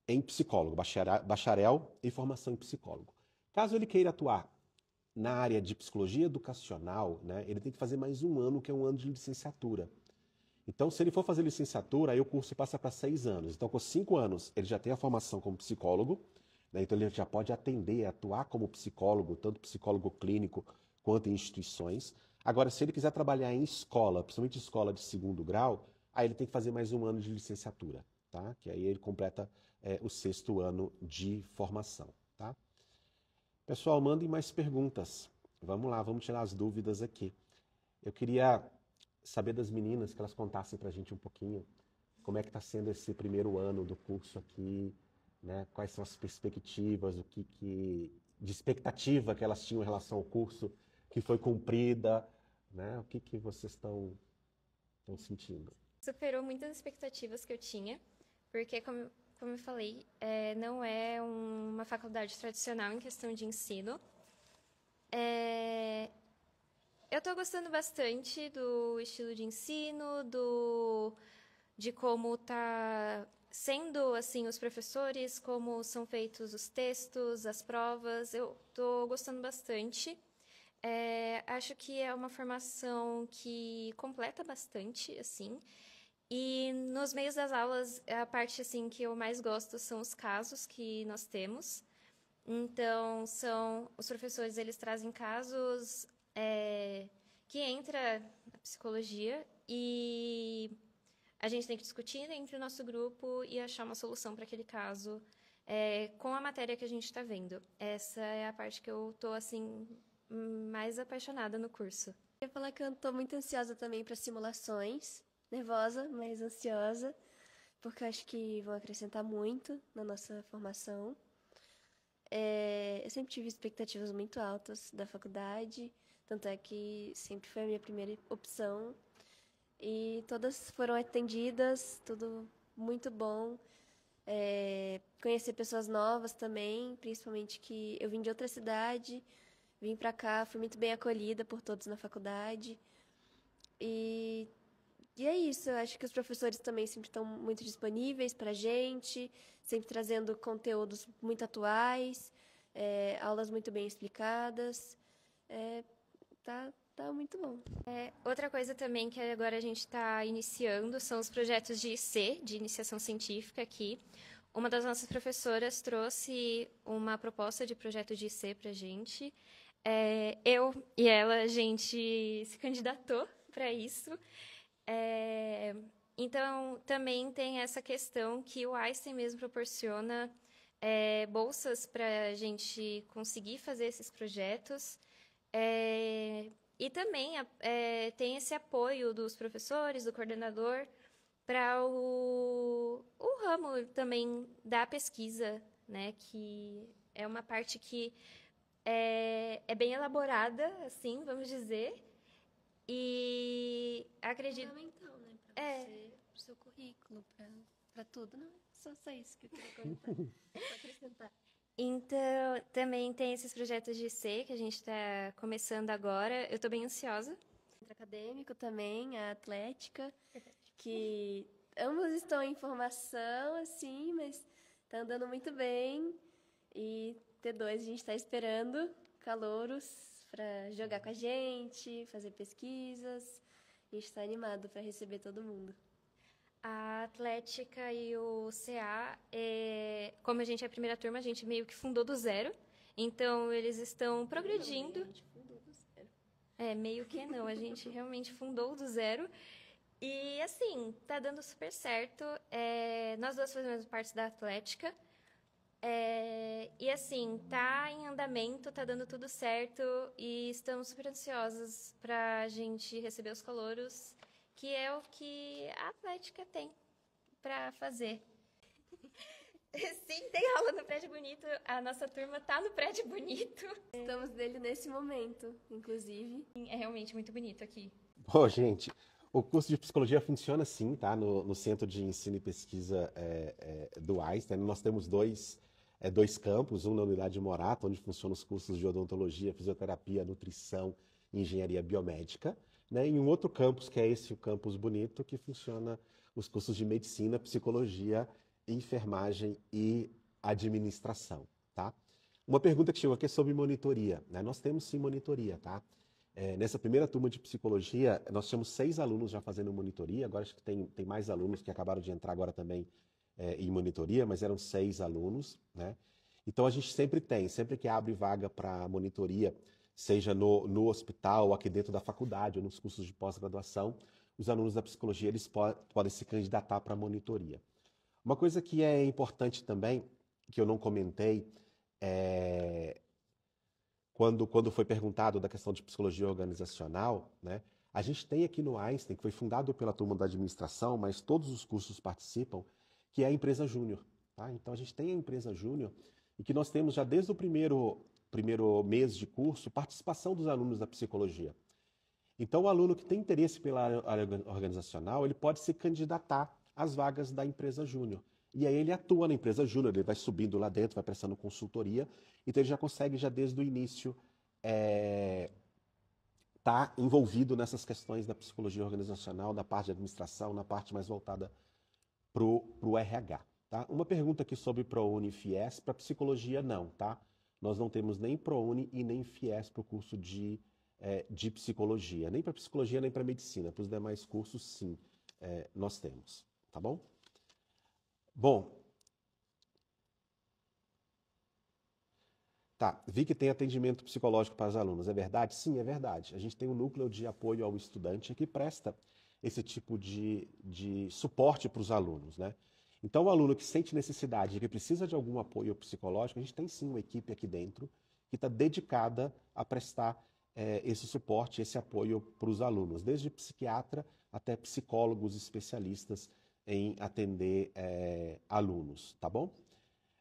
em psicólogo, bacharel e formação em psicólogo. Caso ele queira atuar na área de psicologia educacional, né, ele tem que fazer mais um ano, que é um ano de licenciatura. Então, se ele for fazer licenciatura, aí o curso passa para 6 anos. Então, com 5 anos, ele já tem a formação como psicólogo, né, então ele já pode atender, atuar como psicólogo, tanto psicólogo clínico quanto em instituições. Agora, se ele quiser trabalhar em escola, principalmente escola de segundo grau, aí ele tem que fazer mais um ano de licenciatura, tá? Que aí ele completa o 6º ano de formação, tá? Pessoal, mandem mais perguntas. Vamos lá, vamos tirar as dúvidas aqui. Eu queria saber das meninas, que elas contassem pra gente um pouquinho como é que está sendo esse primeiro ano do curso aqui, né? Quais são as perspectivas, de expectativa que elas tinham em relação ao curso, que foi cumprida, né? O que vocês estão sentindo? Superou muitas expectativas que eu tinha, porque, como eu falei, não é uma faculdade tradicional em questão de ensino. Eu estou gostando bastante do estilo de ensino, de como está sendo assim os professores, como são feitos os textos, as provas. Eu estou gostando bastante. Acho que é uma formação que completa bastante, assim. E nos meios das aulas, a parte assim que eu mais gosto são os casos que nós temos. Então, os professores, eles trazem casos que entra na psicologia e a gente tem que discutir entre o nosso grupo e achar uma solução para aquele caso com a matéria que a gente está vendo. Essa é a parte que eu estou assim mais apaixonada no curso. Eu ia falar que eu estou muito ansiosa também para simulações. Nervosa, mas ansiosa, porque eu acho que vão acrescentar muito na nossa formação. Eu sempre tive expectativas muito altas da faculdade, tanto é que sempre foi a minha primeira opção. E todas foram atendidas, tudo muito bom. Conhecer pessoas novas também, principalmente que eu vim de outra cidade, vim para cá, fui muito bem acolhida por todos na faculdade. E é isso, eu acho que os professores também sempre estão muito disponíveis para a gente, sempre trazendo conteúdos muito atuais, aulas muito bem explicadas. Tá muito bom. Outra coisa também que agora a gente está iniciando são os projetos de IC, de iniciação científica aqui. Uma das nossas professoras trouxe uma proposta de projeto de IC para a gente. Eu e ela, a gente se candidatou para isso. Então, também tem essa questão que o Einstein mesmo proporciona bolsas para a gente conseguir fazer esses projetos. E também tem esse apoio dos professores, do coordenador, para o ramo também da pesquisa, né? Que é uma parte que é bem elaborada, assim, vamos dizer. E acredito... Fundamental, né? Para você, pro seu currículo, para tudo. Não, só isso que eu queria comentar. Só acrescentar. Então, também tem esses projetos de IC que a gente está começando agora. Eu estou bem ansiosa. Centro acadêmico também, a atlética, que ambos estão em formação, assim, mas tá andando muito bem. E T2 a gente está esperando calouros para jogar com a gente, fazer pesquisas. A gente está animado para receber todo mundo. A Atlética e o CA, como a gente é a primeira turma, a gente meio que fundou do zero. Então, eles estão progredindo. A gente fundou do zero. Meio que não, a gente realmente fundou do zero. E, assim, tá dando super certo. Nós duas fazemos parte da Atlética. E, assim, tá em andamento, tá dando tudo certo. E estamos super ansiosos pra gente receber os calouros, que é o que a Atlética tem para fazer. Sim, tem aula no Prédio Bonito. A nossa turma tá no Prédio Bonito. Estamos nele nesse momento, inclusive. É realmente muito bonito aqui. Bom, gente, O curso de psicologia funciona sim, tá? No Centro de Ensino e Pesquisa do Einstein. Nós temos dois campos, um na unidade Morato, onde funcionam os cursos de odontologia, fisioterapia, nutrição e engenharia biomédica, né? E um outro campus, que é esse, o campus bonito, que funciona os cursos de medicina, psicologia, enfermagem e administração, tá? Uma pergunta que chegou aqui é sobre monitoria, né? Nós temos sim monitoria, tá? Nessa primeira turma de psicologia, nós tínhamos 6 alunos já fazendo monitoria, agora acho que tem mais alunos que acabaram de entrar agora também em monitoria, mas eram 6 alunos, né? Então a gente sempre que abre vaga para monitoria, seja no hospital, ou aqui dentro da faculdade, ou nos cursos de pós-graduação, os alunos da psicologia eles podem se candidatar para monitoria. Uma coisa que é importante também, que eu não comentei, é, quando foi perguntado da questão de psicologia organizacional, né? A gente tem aqui no Einstein, que foi fundado pela turma da administração, mas todos os cursos participam, que é a empresa júnior, tá? Então a gente tem a empresa júnior e que nós temos já desde o primeiro mês de curso participação dos alunos da psicologia. Então o aluno que tem interesse pela área organizacional, ele pode se candidatar às vagas da empresa júnior. E aí ele atua na empresa júnior, ele vai subindo lá dentro, vai prestando consultoria, então ele já consegue, já desde o início, tá envolvido nessas questões da psicologia organizacional, da parte de administração, na parte mais voltada para o RH. Tá? Uma pergunta aqui sobre ProUni e FIES, para psicologia não, tá? Nós não temos nem ProUni e nem FIES para o curso de psicologia, nem para psicologia nem para medicina, para os demais cursos sim, nós temos, tá bom? Bom, tá, vi que tem atendimento psicológico para os alunos, é verdade? Sim, é verdade. A gente tem um núcleo de apoio ao estudante que presta esse tipo de suporte para os alunos, né? Então, o aluno que sente necessidade, que precisa de algum apoio psicológico, a gente tem sim uma equipe aqui dentro que está dedicada a prestar esse suporte, esse apoio para os alunos, desde psiquiatra até psicólogos especialistas em atender alunos, tá bom?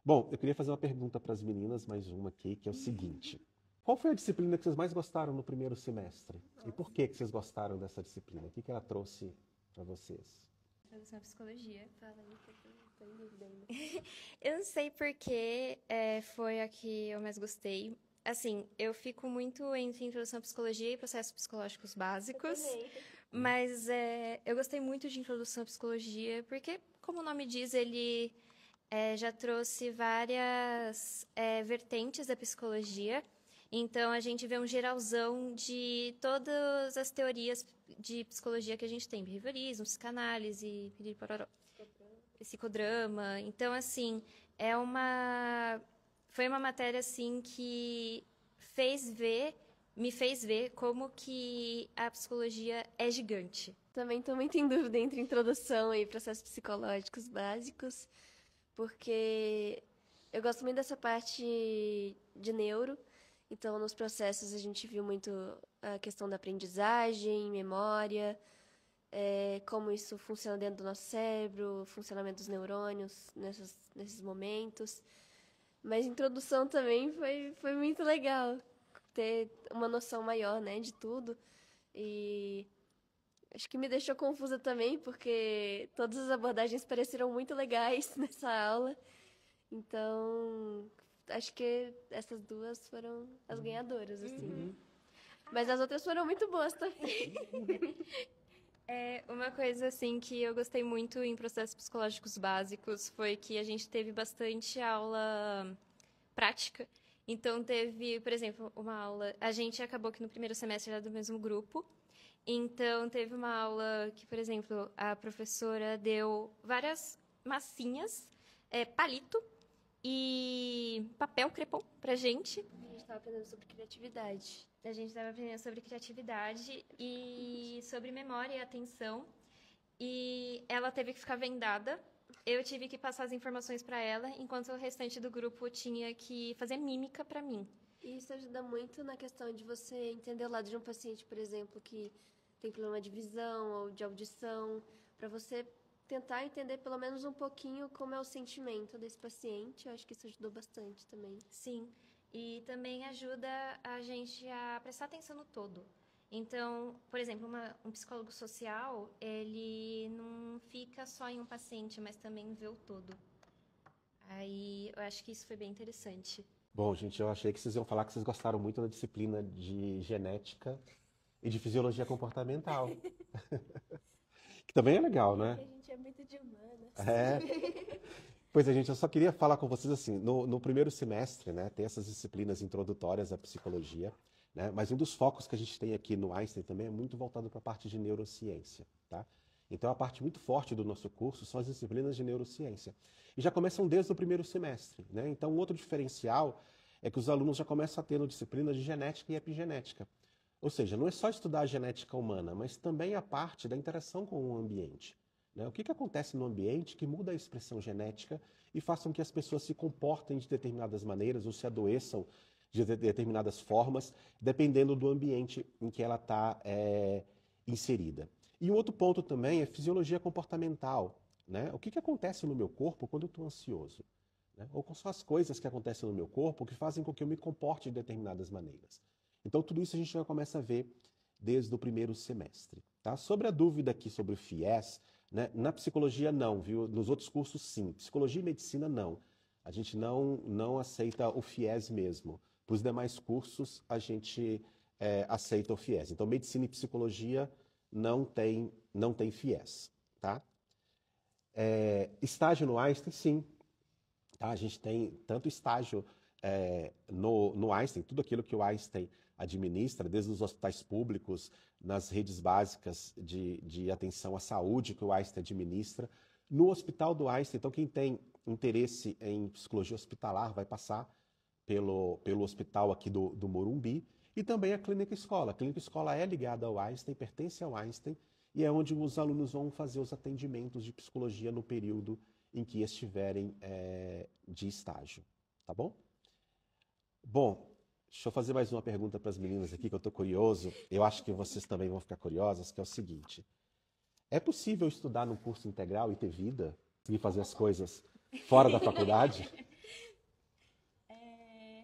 Bom, eu queria fazer uma pergunta para as meninas, mais uma aqui, que é o seguinte. Qual foi a disciplina que vocês mais gostaram no primeiro semestre? E por que vocês gostaram dessa disciplina? O que ela trouxe para vocês? Introdução à psicologia. Fala aí que eu tô em dúvida ainda. Eu não sei porque foi a que eu mais gostei. Assim, eu fico muito entre introdução à psicologia e processos psicológicos básicos. Mas eu gostei muito de introdução à psicologia, porque, como o nome diz, ele já trouxe várias vertentes da psicologia. Então, a gente vê um geralzão de todas as teorias de psicologia que a gente tem. Behaviorismo, psicanálise, psicodrama. Então, assim, foi uma matéria, assim, que me fez ver como que a psicologia é gigante. Também estou muito em dúvida entre introdução e processos psicológicos básicos, porque eu gosto muito dessa parte de neuro. Então, nos processos, a gente viu muito a questão da aprendizagem, memória, como isso funciona dentro do nosso cérebro, o funcionamento dos neurônios nesses momentos. Mas introdução também foi muito legal, ter uma noção maior, né, de tudo. E acho que me deixou confusa também, porque todas as abordagens pareceram muito legais nessa aula. Então, acho que essas duas foram as ganhadoras, assim. Mas as outras foram muito boas também. Uma coisa, assim, que eu gostei muito em processos psicológicos básicos foi que a gente teve bastante aula prática. Então, teve, por exemplo, uma aula... A gente acabou que no primeiro semestre era do mesmo grupo. Então, teve uma aula que, por exemplo, a professora deu várias massinhas, palito e papel crepom pra gente. A gente estava aprendendo sobre criatividade. A gente estava aprendendo sobre criatividade e sobre memória e atenção. E ela teve que ficar vendada. Eu tive que passar as informações para ela, enquanto o restante do grupo tinha que fazer mímica para mim. E isso ajuda muito na questão de você entender o lado de um paciente, por exemplo, que tem problema de visão ou de audição, para você tentar entender pelo menos um pouquinho como é o sentimento desse paciente. Eu acho que isso ajudou bastante também. Sim, e também ajuda a gente a prestar atenção no todo. Então, por exemplo, um psicólogo social, ele não fica só em um paciente, mas também vê o todo. Aí eu acho que isso foi bem interessante. Bom, gente, eu achei que vocês iam falar que vocês gostaram muito da disciplina de genética e de fisiologia comportamental, que também é legal, né? A gente é muito de humanas. É. Pois é, gente, eu só queria falar com vocês assim, no primeiro semestre, né, tem essas disciplinas introdutórias à psicologia, né, mas um dos focos que a gente tem aqui no Einstein também é muito voltado para a parte de neurociência, tá? Então a parte muito forte do nosso curso são as disciplinas de neurociência. E já começam desde o primeiro semestre, né? Então um outro diferencial é que os alunos já começam a ter disciplinas de genética e epigenética. Ou seja, não é só estudar a genética humana, mas também a parte da interação com o ambiente. Né? O que acontece no ambiente que muda a expressão genética e faz com que as pessoas se comportem de determinadas maneiras ou se adoeçam de determinadas formas, dependendo do ambiente em que ela está inserida. E um outro ponto também é fisiologia comportamental. Né? O que acontece no meu corpo quando eu estou ansioso? Né? Ou quais são as coisas que acontecem no meu corpo que fazem com que eu me comporte de determinadas maneiras? Então, tudo isso a gente já começa a ver desde o primeiro semestre. Tá? Sobre a dúvida aqui sobre o FIES, né? Na psicologia não, viu? Nos outros cursos sim. Psicologia e medicina não. A gente não aceita o FIES mesmo. Para os demais cursos a gente aceita o FIES. Então medicina e psicologia não tem FIES. Tá? Estágio no Einstein, sim. Tá? A gente tem tanto estágio no Einstein, tudo aquilo que o Einstein administra, desde os hospitais públicos, nas redes básicas de atenção à saúde que o Einstein administra, no hospital do Einstein. Então, quem tem interesse em psicologia hospitalar vai passar pelo hospital aqui do Morumbi, e também a clínica escola. A clínica escola é ligada ao Einstein, pertence ao Einstein, e é onde os alunos vão fazer os atendimentos de psicologia no período em que estiverem de estágio. Tá bom? Bom, deixa eu fazer mais uma pergunta para as meninas aqui, que eu estou curioso. Eu acho que vocês também vão ficar curiosas, que é o seguinte. É possível estudar num curso integral e ter vida? E fazer as coisas fora da faculdade?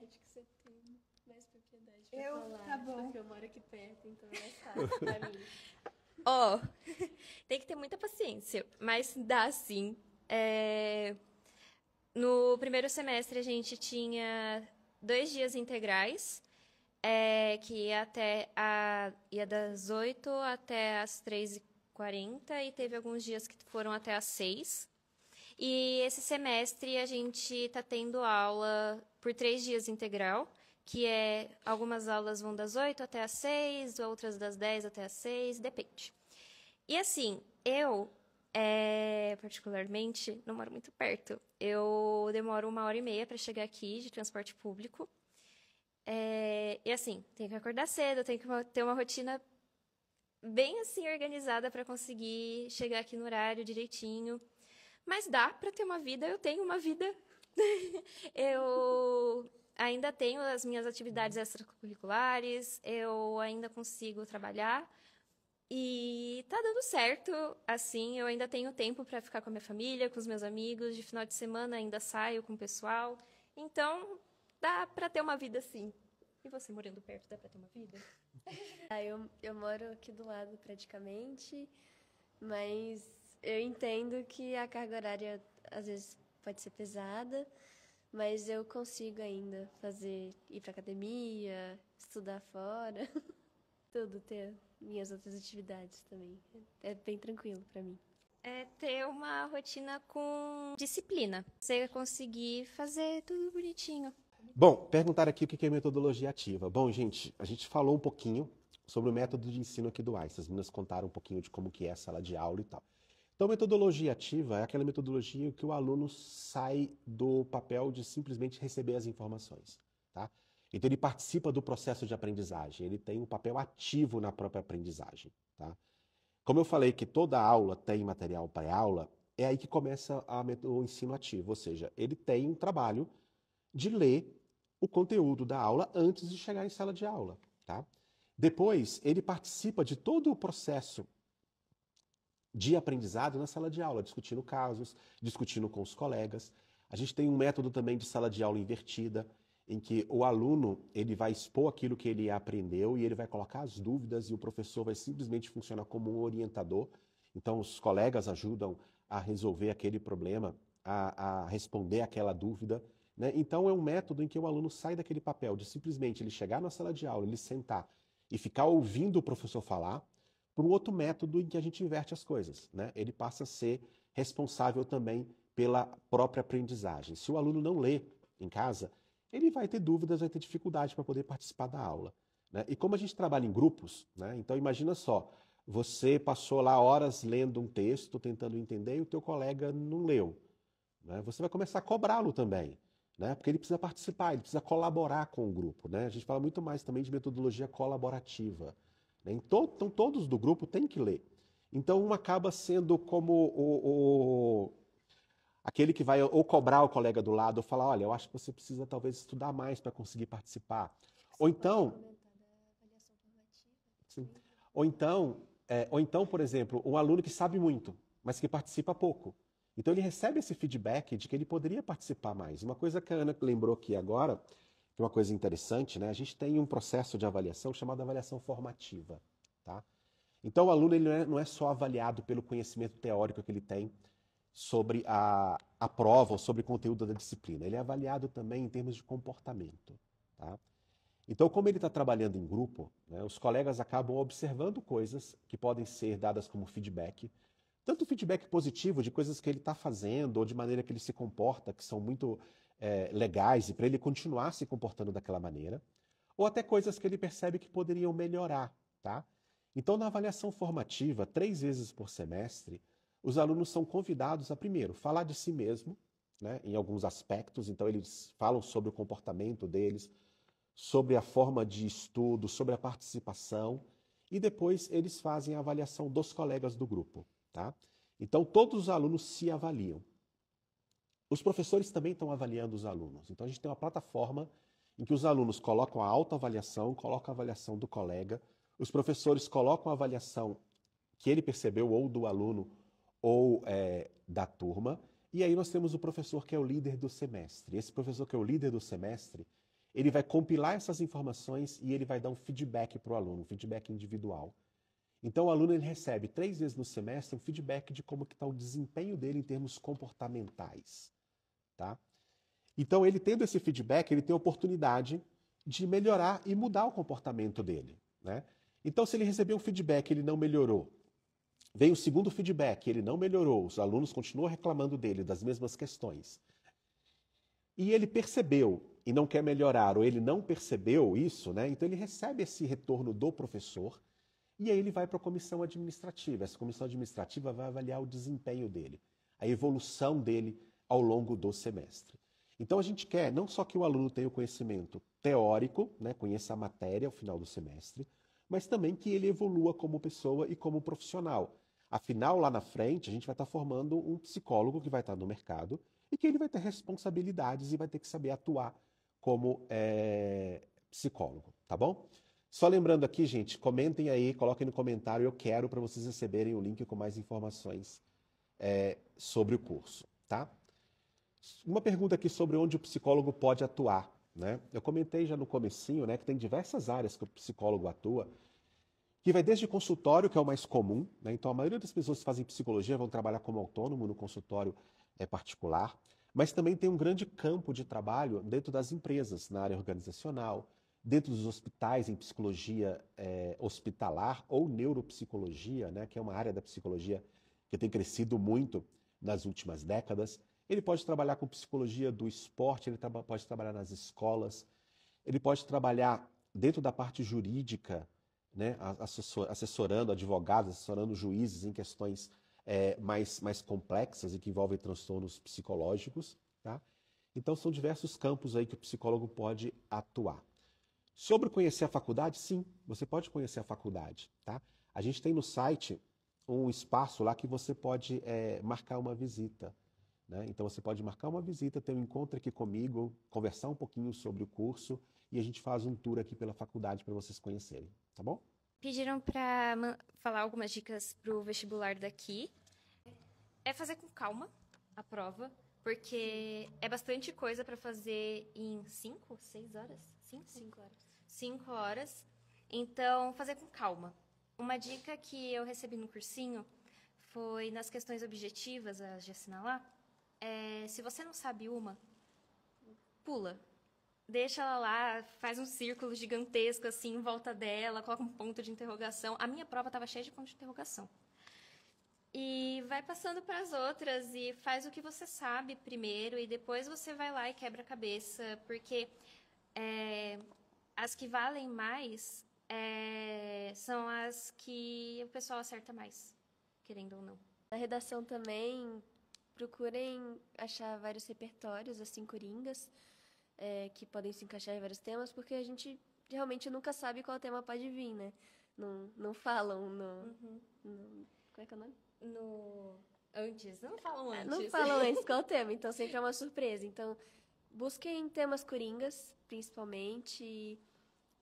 Acho que você tem mais propriedade pra falar. Tá bom. Porque eu moro aqui perto, então é mais fácil pra mim. Ó, tem que ter muita paciência, mas dá sim. No primeiro semestre a gente tinha 2 dias integrais, que ia das 8 até as 3h40, e teve alguns dias que foram até as 6. E esse semestre a gente está tendo aula por 3 dias integral, que algumas aulas vão das 8 até as 6, outras das 10 até as 6, depende. E assim, eu, particularmente, não moro muito perto. Eu demoro 1h30 para chegar aqui de transporte público. E assim, tenho que acordar cedo, tenho que ter uma rotina bem assim organizada para conseguir chegar aqui no horário direitinho. Mas dá para ter uma vida, eu tenho uma vida. Eu ainda tenho as minhas atividades extracurriculares, eu ainda consigo trabalhar. E tá dando certo, assim, eu ainda tenho tempo para ficar com a minha família, com os meus amigos, de final de semana ainda saio com o pessoal. Então, dá para ter uma vida assim. E você morando perto, dá para ter uma vida? Eu moro aqui do lado praticamente, mas eu entendo que a carga horária às vezes pode ser pesada, mas eu consigo ainda ir pra academia, estudar fora, tudo, ter minhas outras atividades também. É bem tranquilo pra mim. É ter uma rotina com disciplina. Você conseguir fazer tudo bonitinho. Bom, perguntaram aqui o que é metodologia ativa. Bom, gente, a gente falou um pouquinho sobre o método de ensino aqui do Einstein. As meninas contaram um pouquinho de como que é a sala de aula e tal. Então, metodologia ativa é aquela metodologia que o aluno sai do papel de simplesmente receber as informações, tá? Então, ele participa do processo de aprendizagem, ele tem um papel ativo na própria aprendizagem, tá? Como eu falei que toda aula tem material pré-aula, é aí que começa o ensino ativo, ou seja, ele tem um trabalho de ler o conteúdo da aula antes de chegar em sala de aula, tá? Depois, ele participa de todo o processo de aprendizado na sala de aula, discutindo casos, discutindo com os colegas. A gente tem um método também de sala de aula invertida, em que o aluno ele vai expor aquilo que ele aprendeu e ele vai colocar as dúvidas e o professor vai simplesmente funcionar como um orientador. Então, os colegas ajudam a resolver aquele problema, a responder aquela dúvida, né? Então, é um método em que o aluno sai daquele papel de simplesmente ele chegar na sala de aula, ele sentar e ficar ouvindo o professor falar, para um outro método em que a gente inverte as coisas, né? Ele passa a ser responsável também pela própria aprendizagem. Se o aluno não lê em casa, ele vai ter dúvidas, vai ter dificuldade para poder participar da aula, né? E como a gente trabalha em grupos, né? Então imagina só, você passou lá horas lendo um texto, tentando entender, e o teu colega não leu, né? Você vai começar a cobrá-lo também, né? Porque ele precisa participar, ele precisa colaborar com o grupo, né? A gente fala muito mais também de metodologia colaborativa, né? Então todos do grupo têm que ler. Então um acaba sendo como aquele que vai ou cobrar o colega do lado ou falar, olha, eu acho que você precisa talvez estudar mais para conseguir participar. Ou então, sim. Ou então, por exemplo, um aluno que sabe muito, mas que participa pouco. Então ele recebe esse feedback de que ele poderia participar mais. Uma coisa que a Ana lembrou aqui agora, que é uma coisa interessante, né? A gente tem um processo de avaliação chamado avaliação formativa, tá? Então o aluno ele não é só avaliado pelo conhecimento teórico que ele tem sobre a prova ou sobre o conteúdo da disciplina. Ele é avaliado também em termos de comportamento, tá? Então, como ele está trabalhando em grupo, né, os colegas acabam observando coisas que podem ser dadas como feedback, tanto feedback positivo de coisas que ele está fazendo ou de maneira que ele se comporta, que são muito legais e para ele continuar se comportando daquela maneira, ou até coisas que ele percebe que poderiam melhorar, tá? Então, na avaliação formativa, 3 vezes por semestre, os alunos são convidados a, primeiro, falar de si mesmo, né, em alguns aspectos. Então, eles falam sobre o comportamento deles, sobre a forma de estudo, sobre a participação, e depois eles fazem a avaliação dos colegas do grupo, tá? Então, todos os alunos se avaliam. Os professores também estão avaliando os alunos. Então, a gente tem uma plataforma em que os alunos colocam a autoavaliação, colocam a avaliação do colega, os professores colocam a avaliação que ele percebeu, ou do aluno, ou da turma, e aí nós temos o professor que é o líder do semestre. Esse professor que é o líder do semestre, ele vai compilar essas informações e ele vai dar um feedback para o aluno, um feedback individual. Então o aluno ele recebe 3 vezes no semestre um feedback de como está o desempenho dele em termos comportamentais, tá? Então ele tendo esse feedback, ele tem a oportunidade de melhorar e mudar o comportamento dele, né? Então se ele receber um feedback e ele não melhorou, vem o segundo feedback, ele não melhorou, os alunos continuam reclamando dele das mesmas questões, e ele percebeu e não quer melhorar, ou ele não percebeu isso, né? Então ele recebe esse retorno do professor e aí ele vai para a comissão administrativa. Essa comissão administrativa vai avaliar o desempenho dele, a evolução dele ao longo do semestre. Então a gente quer não só que o aluno tenha o conhecimento teórico, né, conheça a matéria ao final do semestre, mas também que ele evolua como pessoa e como profissional. Afinal, lá na frente, a gente vai estar formando um psicólogo que vai estar no mercado e que ele vai ter responsabilidades e vai ter que saber atuar como psicólogo, tá bom? Só lembrando aqui, gente, comentem aí, coloquem no comentário, eu quero, para vocês receberem o link com mais informações sobre o curso, tá? Uma pergunta aqui sobre onde o psicólogo pode atuar, né? Eu comentei já no comecinho, né, que tem diversas áreas que o psicólogo atua, que vai desde consultório, que é o mais comum, né? Então a maioria das pessoas que fazem psicologia vão trabalhar como autônomo no consultório particular, mas também tem um grande campo de trabalho dentro das empresas, na área organizacional, dentro dos hospitais em psicologia hospitalar ou neuropsicologia, né, que é uma área da psicologia que tem crescido muito nas últimas décadas. Ele pode trabalhar com psicologia do esporte, ele pode trabalhar nas escolas, ele pode trabalhar dentro da parte jurídica, né, assessorando advogados, assessorando juízes em questões mais complexas e que envolvem transtornos psicológicos, tá? Então são diversos campos aí que o psicólogo pode atuar. Sobre conhecer a faculdade, sim, você pode conhecer a faculdade, tá? A gente tem no site um espaço lá que você pode marcar uma visita, né? Então você pode marcar uma visita, ter um encontro aqui comigo, conversar um pouquinho sobre o curso e a gente faz um tour aqui pela faculdade para vocês conhecerem, tá bom? Pediram para falar algumas dicas para o vestibular daqui. É fazer com calma a prova, porque é bastante coisa para fazer em 5, 6 horas? 5 horas. 5 horas. Então, fazer com calma. Uma dica que eu recebi no cursinho foi nas questões objetivas, as de assinalar. Se você não sabe uma, pula. Deixa ela lá, faz um círculo gigantesco assim em volta dela, coloca um ponto de interrogação. A minha prova estava cheia de pontos de interrogação. E vai passando para as outras e faz o que você sabe primeiro e depois você vai lá e quebra a cabeça, porque as que valem mais são as que o pessoal acerta mais, querendo ou não. Na redação também, procurem achar vários repertórios, assim, coringas, que podem se encaixar em vários temas, porque a gente realmente nunca sabe qual tema pode vir, né? Não falam Como é que é o nome? Antes, não falam antes. Não falam antes qual é o tema, então sempre é uma surpresa. Então, busquem temas coringas, principalmente. E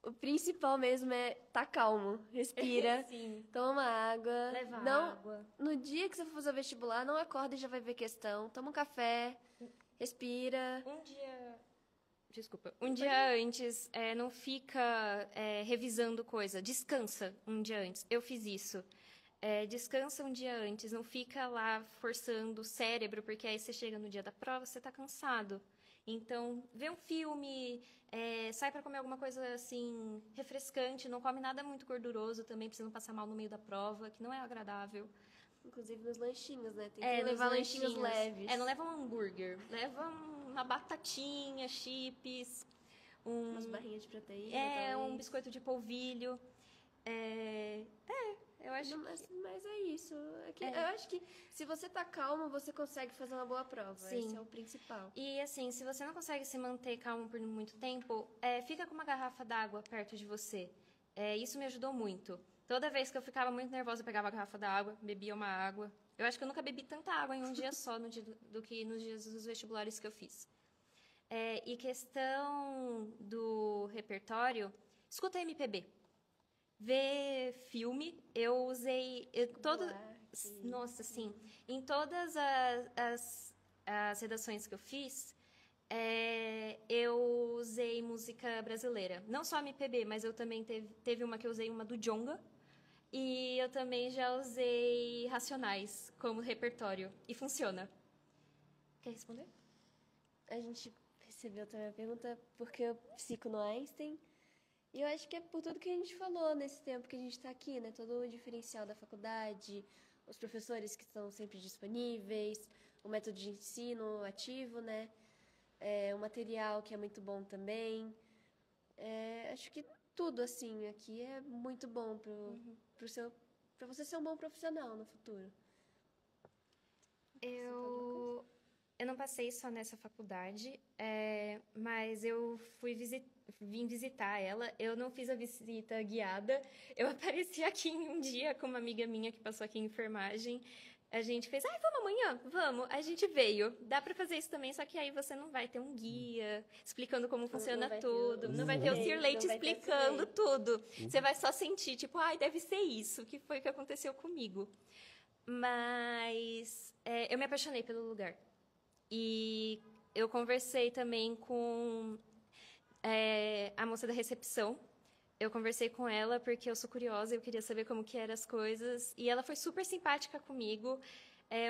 o principal mesmo é tá calmo, respira, Sim. toma água. Leva água. No dia que você for fazer o vestibular, não acorda e já vai ver questão. Toma um café, respira. Um dia antes, não fica revisando coisa. Descansa um dia antes. Eu fiz isso. Descansa um dia antes. Não fica lá forçando o cérebro, porque aí você chega no dia da prova, você está cansado. Então, vê um filme, sai para comer alguma coisa assim refrescante. Não come nada muito gorduroso também, para você não passar mal no meio da prova, que não é agradável. Inclusive nos lanchinhos, né? Tem que levar lanchinhos leves. Não leva um hambúrguer, leva uma batatinha, chips, umas barrinhas de proteína. Um biscoito de polvilho. Eu acho mas é isso. Eu acho que se você tá calmo, você consegue fazer uma boa prova. Sim. Esse é o principal. E assim, se você não consegue se manter calmo por muito tempo, fica com uma garrafa d'água perto de você. Isso me ajudou muito. Toda vez que eu ficava muito nervosa, eu pegava a garrafa d'água, bebia uma água. Eu acho que eu nunca bebi tanta água em um dia só do que nos dias dos vestibulares que eu fiz. E questão do repertório, escuta MPB. Ver filme, eu usei... Nossa, sim. Em todas as redações que eu fiz, eu usei música brasileira. Não só MPB, mas eu também teve uma que eu usei, uma do Djonga. E eu também já usei Racionais como repertório. E funciona. Quer responder? A gente recebeu também a pergunta por que eu psico no Einstein. E eu acho que é por tudo que a gente falou nesse tempo que a gente está aqui, né? Todo o diferencial da faculdade, os professores que estão sempre disponíveis, o método de ensino ativo, né? O material que é muito bom também. Acho que tudo, assim, aqui é muito bom para você ser um bom profissional no futuro. Eu não passei só nessa faculdade, mas eu vim visitar ela. Eu não fiz a visita guiada. Eu apareci aqui um dia com uma amiga minha que passou aqui em enfermagem. A gente fez, vamos amanhã? Vamos. A gente veio. Dá para fazer isso também, só que aí você não vai ter um guia explicando como funciona tudo. Não vai ter o Sir Leite explicando tudo. Você vai só sentir, tipo, deve ser isso, que foi o que aconteceu comigo. Mas eu me apaixonei pelo lugar. E eu conversei também com a moça da recepção. Eu conversei com ela porque eu sou curiosa, eu queria saber como que eram as coisas. E ela foi super simpática comigo.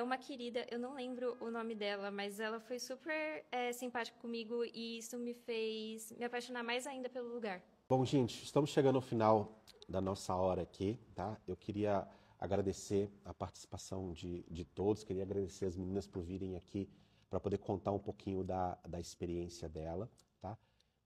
Uma querida, eu não lembro o nome dela, mas ela foi super simpática comigo e isso me fez me apaixonar mais ainda pelo lugar. Bom, gente, estamos chegando ao final da nossa hora aqui, tá? Eu queria agradecer a participação de todos, queria agradecer as meninas por virem aqui para poder contar um pouquinho da experiência dela, tá?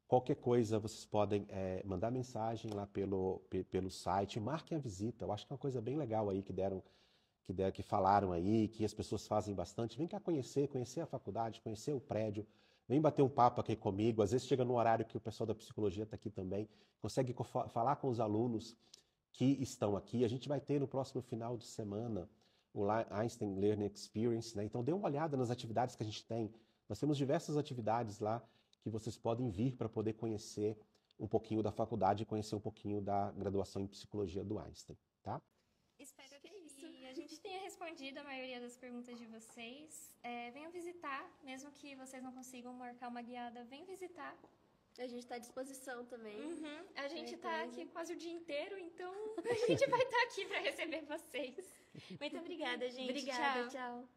Qualquer coisa, vocês podem mandar mensagem lá pelo site, marquem a visita. Eu acho que é uma coisa bem legal aí que falaram aí, que as pessoas fazem bastante. Vem cá conhecer a faculdade, conhecer o prédio, vem bater um papo aqui comigo. Às vezes chega no horário que o pessoal da psicologia está aqui também, consegue falar com os alunos que estão aqui. A gente vai ter no próximo final de semana o Einstein Learning Experience, né? Então dê uma olhada nas atividades que a gente tem. Nós temos diversas atividades lá que vocês podem vir para poder conhecer um pouquinho da faculdade e conhecer um pouquinho da graduação em psicologia do Einstein, tá? Espero que que a gente tenha respondido a maioria das perguntas de vocês. Venham visitar, mesmo que vocês não consigam marcar uma guiada, venham visitar. A gente está à disposição também. A gente está aqui quase o dia inteiro, então a gente vai estar aqui para receber vocês. Muito obrigada, gente. Obrigada, tchau.